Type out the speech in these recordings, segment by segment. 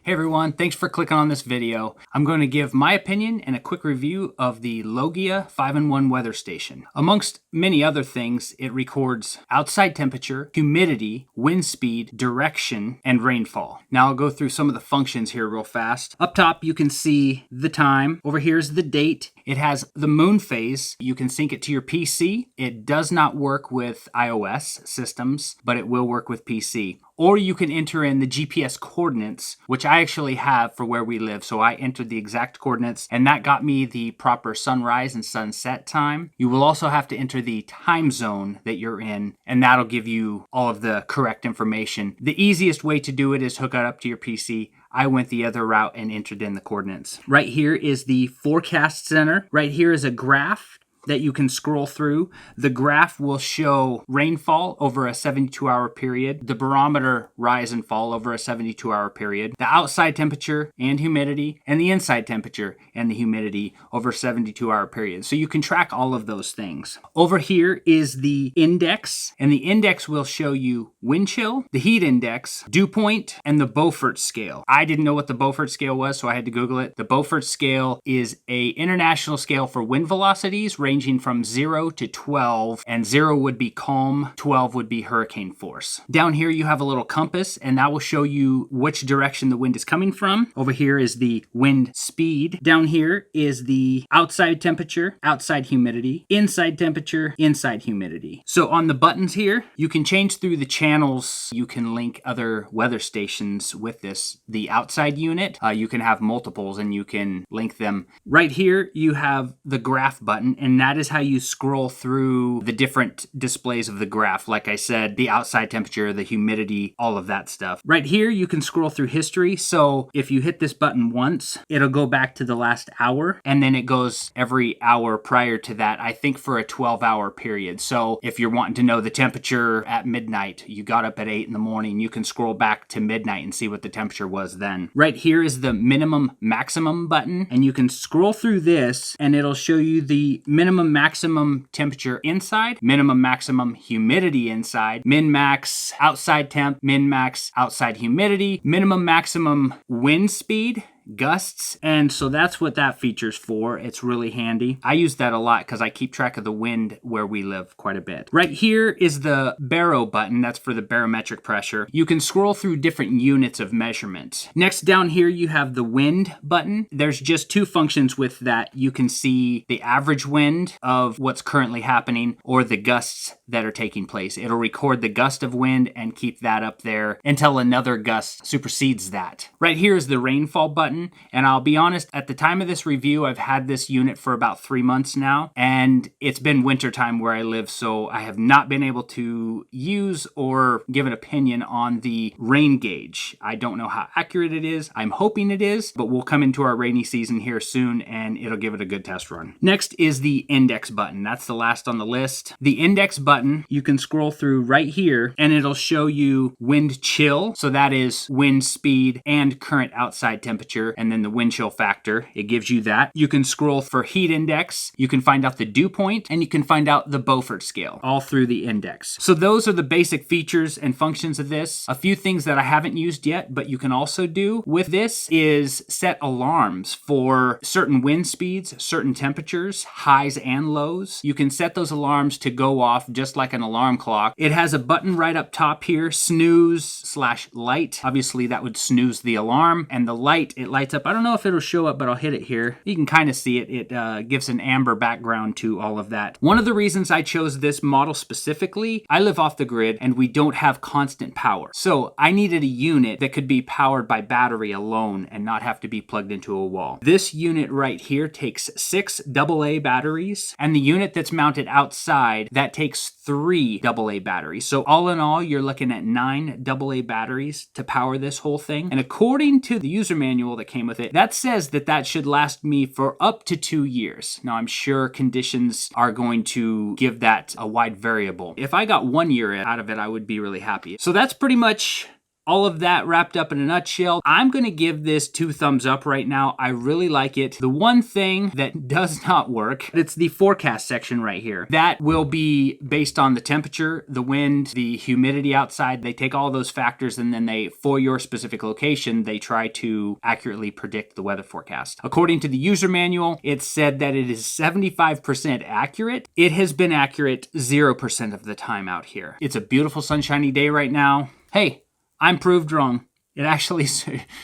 Hey everyone, thanks for clicking on this video. I'm going to give my opinion and a quick review of the Logia 5-in-1 weather station. Amongst many other things, it records outside temperature, humidity, wind speed, direction, and rainfall. Now I'll go through some of the functions here real fast. Up top you can see the time. Over here is the date. It has the moon phase. You can sync it to your PC. It does not work with iOS systems, but it will work with PC. Or you can enter in the GPS coordinates, which I actually have for where we live. So I entered the exact coordinates and that got me the proper sunrise and sunset time. You will also have to enter the time zone that you're in, and that'll give you all of the correct information. The easiest way to do it is hook it up to your PC. I went the other route and entered in the coordinates. Right here is the forecast center. Right here is a graph that you can scroll through. The graph will show rainfall over a 72-hour period, the barometer rise and fall over a 72-hour period, the outside temperature and humidity, and the inside temperature and the humidity over a 72-hour period. So you can track all of those things. Over here is the index, and the index will show you wind chill, the heat index, dew point, and the Beaufort scale. I didn't know what the Beaufort scale was, so I had to Google it. The Beaufort scale is an international scale for wind velocities, ranging from 0 to 12, and 0 would be calm, 12 would be hurricane force. Down here you have a little compass, and that will show you which direction the wind is coming from. Over here is the wind speed. Down here is the outside temperature, outside humidity, inside temperature, inside humidity. So on the buttons here, you can change through the channels. You can link other weather stations with this. The outside unit, you can have multiples and you can link them. Right here you have the graph button, and that is how you scroll through the different displays of the graph. Like I said, the outside temperature, the humidity, all of that stuff. Right here, you can scroll through history. So if you hit this button once, it'll go back to the last hour, and then it goes every hour prior to that, I think for a 12-hour period. So if you're wanting to know the temperature at midnight, you got up at 8 in the morning, you can scroll back to midnight and see what the temperature was then. Right here is the minimum maximum button, and you can scroll through this and it'll show you the minimum maximum temperature inside, minimum maximum humidity inside, min max outside temp, min max outside humidity, minimum maximum wind speed, gusts, and so that's what that feature's for. It's really handy. I use that a lot because I keep track of the wind where we live quite a bit. Right here is the baro button. That's for the barometric pressure. You can scroll through different units of measurement. Next down here you have the wind button. There's just two functions with that. You can see the average wind of what's currently happening or the gusts that are taking place. It'll record the gust of wind and keep that up there until another gust supersedes that. Right here is the rainfall button. And I'll be honest, at the time of this review, I've had this unit for about 3 months now, and it's been wintertime where I live, so I have not been able to use or give an opinion on the rain gauge. I don't know how accurate it is. I'm hoping it is, but we'll come into our rainy season here soon, and it'll give it a good test run. Next is the index button. That's the last on the list. The index button, you can scroll through right here, and it'll show you wind chill, so that is wind speed and current outside temperature, and then the wind chill factor, it gives you that. You can scroll for heat index, you can find out the dew point, and you can find out the Beaufort scale, all through the index. So those are the basic features and functions of this. A few things that I haven't used yet, but you can also do with this is set alarms for certain wind speeds, certain temperatures, highs and lows. You can set those alarms to go off just like an alarm clock. It has a button right up top here, snooze/light. Obviously that would snooze the alarm, and the light, it lights up. I don't know if it'll show up, but I'll hit it here. You can kind of see it. It gives an amber background to all of that. One of the reasons I chose this model specifically, I live off the grid and we don't have constant power. So I needed a unit that could be powered by battery alone and not have to be plugged into a wall. This unit right here takes 6 AA batteries, and the unit that's mounted outside, that takes 3 AA batteries. So all in all, you're looking at 9 AA batteries to power this whole thing. And according to the user manual that came with it, that says that that should last me for up to 2 years. Now I'm sure conditions are going to give that a wide variable. If I got 1 year out of it, I would be really happy. So that's pretty much all of that wrapped up in a nutshell, I'm going to give this 2 thumbs up right now. I really like it. The one thing that does not work, it's the forecast section right here. That will be based on the temperature, the wind, the humidity outside. They take all those factors and then for your specific location, they try to accurately predict the weather forecast. According to the user manual, it said that it is 75% accurate. It has been accurate 0% of the time out here. It's a beautiful sunshiny day right now. Hey, I'm proved wrong. It actually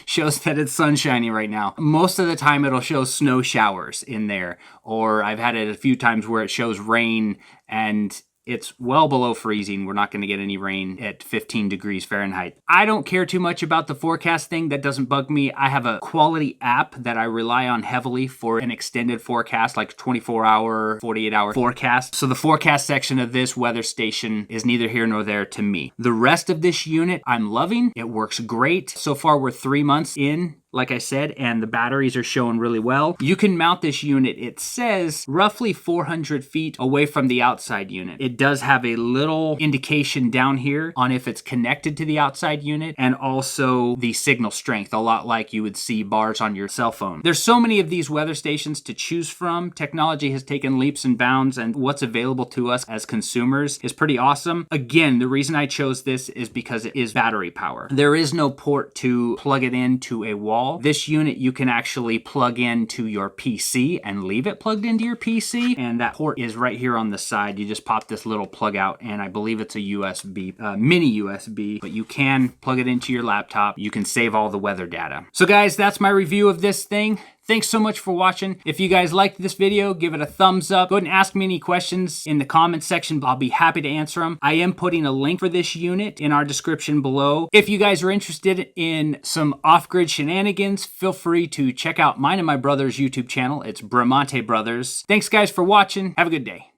shows that it's sunshiny right now. Most of the time it'll show snow showers in there, or I've had it a few times where it shows rain and it's well below freezing. We're not going to get any rain at 15 degrees Fahrenheit. I don't care too much about the forecast thing. That doesn't bug me. I have a quality app that I rely on heavily for an extended forecast, like 24-hour, 48-hour forecast. So the forecast section of this weather station is neither here nor there to me. The rest of this unit, I'm loving. It works great. So far, we're 3 months in, like I said, and the batteries are showing really well. You can mount this unit, it says, roughly 400 feet away from the outside unit. It does have a little indication down here on if it's connected to the outside unit, and also the signal strength, a lot like you would see bars on your cell phone. There's so many of these weather stations to choose from. Technology has taken leaps and bounds, and what's available to us as consumers is pretty awesome. Again, the reason I chose this is because it is battery power. There is no port to plug it into a wall. This unit you can actually plug into your PC and leave it plugged into your PC, and that port is right here on the side. You just pop this little plug out, and I believe it's a USB, mini USB, but you can plug it into your laptop. You can save all the weather data. So guys, that's my review of this thing. Thanks so much for watching. If you guys liked this video, give it a thumbs up. Go ahead and ask me any questions in the comments section. I'll be happy to answer them. I am putting a link for this unit in our description below. If you guys are interested in some off-grid shenanigans, feel free to check out mine and my brother's YouTube channel. It's Bramante Brothers. Thanks guys for watching. Have a good day.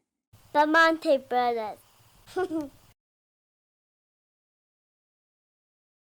Bramante Brothers.